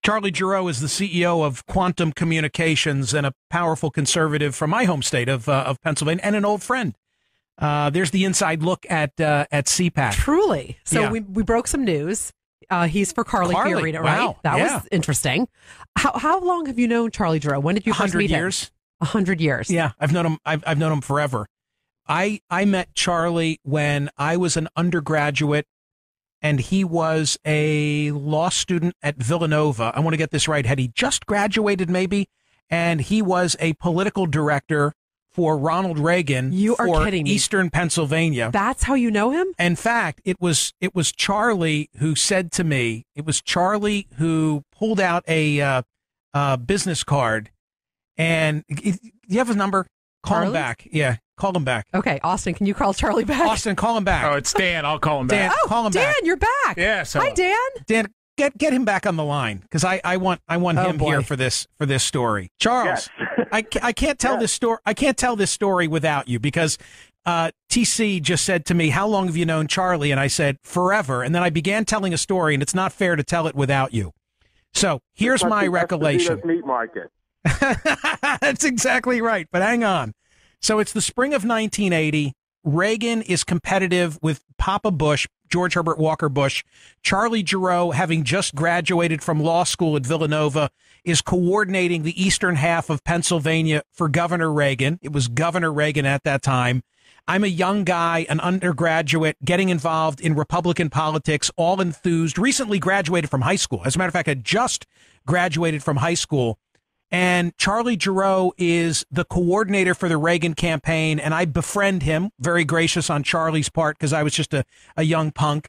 Charlie Giroux is the CEO of Quantum Communications and a powerful conservative from my home state of Pennsylvania and an old friend. There's the inside look at CPAC. Truly. So Yeah. we broke some news. He's for Carly Fiorina, right? Wow. That Yeah. was interesting. How long have you known Charlie Giroux? When did you first 100 meet years. him? 100 years. Yeah, I've known him. I've known him forever. I met Charlie when I was an undergraduate, and he was a law student at Villanova. I want to get this right. Had he just graduated, maybe? And he was a political director for Ronald Reagan You are for kidding me. Eastern Pennsylvania. That's how you know him? In fact, it was Charlie who said to me, it was Charlie who pulled out a business card, and do you have his number? Call him Charlie's? back. Yeah, call him back. Okay, Austin, can you call Charlie back? Austin, call him back. Oh, it's Dan. I'll call him Dan, back. call him Dan, back. you're back. Yeah, so- Hi, Dan. Dan, get him back on the line because I want Oh, him boy. here for this story. Charles, I can't tell this story. I can't tell this story without you because TC just said to me, "How long have you known Charlie?" And I said, "Forever." And then I began telling a story, and it's not fair to tell it without you. So here's my recollection. Meat market. That's exactly right. But hang on. So it's the spring of 1980. Reagan is competitive with Papa Bush, George Herbert Walker Bush. Charlie Giroux, having just graduated from law school at Villanova, is coordinating the eastern half of Pennsylvania for Governor Reagan. It was Governor Reagan at that time. I'm a young guy, an undergraduate, getting involved in Republican politics, all enthused, recently graduated from high school. As a matter of fact, I just graduated from high school. And Charlie Giroux is the coordinator for the Reagan campaign, and I befriend him, very gracious on Charlie's part because I was just a young punk.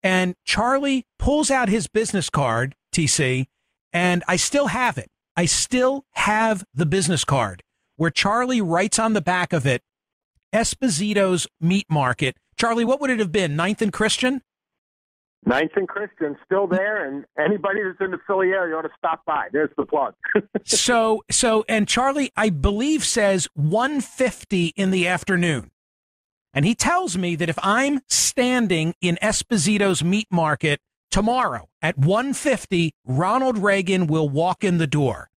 And Charlie pulls out his business card, TC, and I still have it. I still have the business card where Charlie writes on the back of it, Esposito's Meat Market. Charlie, what would it have been, 9th and Christian? 9th and Christian, still there, and anybody that's in the Philly area ought to stop by. There's the plug. So, and Charlie, I believe, says 1:50 in the afternoon. And he tells me that if I'm standing in Esposito's Meat Market tomorrow at 1:50, Ronald Reagan will walk in the door.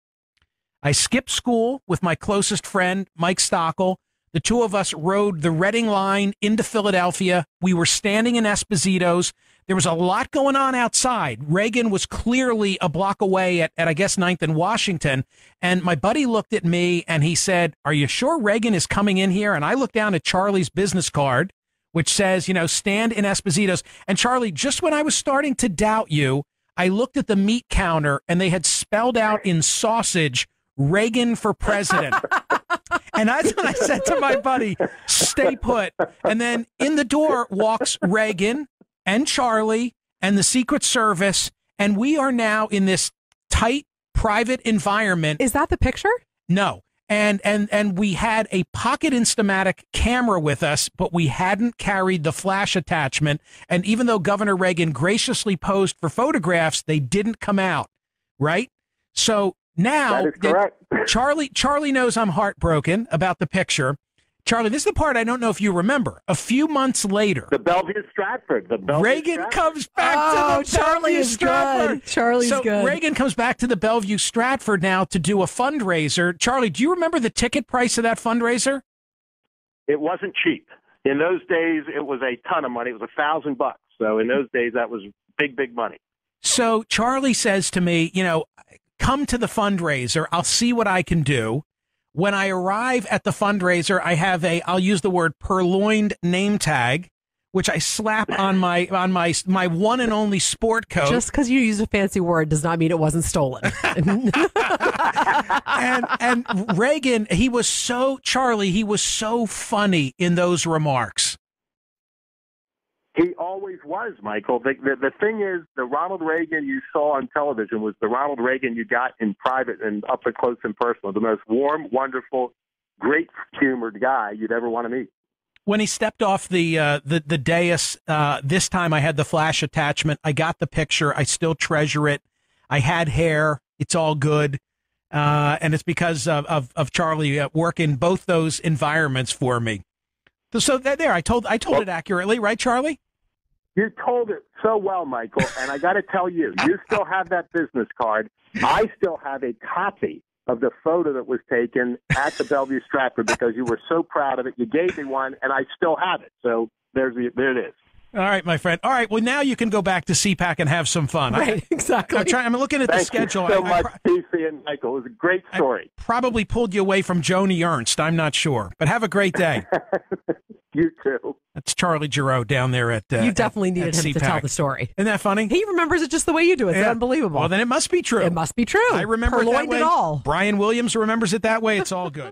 I skipped school with my closest friend, Mike Stockel. The two of us rode the Reading line into Philadelphia. We were standing in Esposito's. There was a lot going on outside. Reagan was clearly a block away at I guess, 9th and Washington. And my buddy looked at me and he said, "Are you sure Reagan is coming in here?" And I looked down at Charlie's business card, which says, stand in Esposito's. And Charlie, just when I was starting to doubt you, I looked at the meat counter and they had spelled out in sausage, Reagan for president. And that's when I said to my buddy, "Stay put." And then in the door walks Reagan and Charlie and the Secret Service, and we are now in this tight private environment. Is that the picture? No. And we had a Pocket Instamatic camera with us, but we hadn't carried the flash attachment. And even though Governor Reagan graciously posed for photographs, they didn't come out, right? So now That is correct. Charlie knows I'm heartbroken about the picture. Charlie, this is the part I don't know if you remember. A few months later, The Bellevue Stratford. Reagan comes back to the Charlie Bellevue is Stratford. good. Charlie's so good. Reagan comes back to the Bellevue Stratford now to do a fundraiser. Charlie, do you remember the ticket price of that fundraiser? It wasn't cheap. In those days, it was a ton of money. It was $1,000. So in those days, that was big, big money. So Charlie says to me, come to the fundraiser. I'll see what I can do. When I arrive at the fundraiser, I have I'll use the word purloined name tag, which I slap on my one and only sport coat. Just because you use a fancy word does not mean it wasn't stolen. and Reagan, he was so funny in those remarks. He always was, Michael. The thing is, the Ronald Reagan you saw on television was the Ronald Reagan you got in private and up and close and personal. The most warm, wonderful, great-humored guy you'd ever want to meet. When he stepped off the dais, this time I had the flash attachment. I got the picture. I still treasure it. I had hair. It's all good. And it's because of Charlie working both those environments for me. So there, I told it accurately, right, Charlie? You told it so well, Michael, and I got to tell you, you still have that business card. I still have a copy of the photo that was taken at the Bellevue Stratford because you were so proud of it. You gave me one, and I still have it. So there it is. All right, my friend. All right, well, now you can go back to CPAC and have some fun. Right, exactly. I'm looking at the schedule. Thank you so much, PC and Michael. It was a great story. I probably pulled you away from Joni Ernst. I'm not sure. But have a great day. You too. That's Charlie Giroux down there at You definitely needed him CPAC. to tell the story. Isn't that funny? He remembers it just the way you do. It's unbelievable. Well, then it must be true. It must be true. I remember it that Purloined way. it all. Brian Williams remembers it that way. It's all good.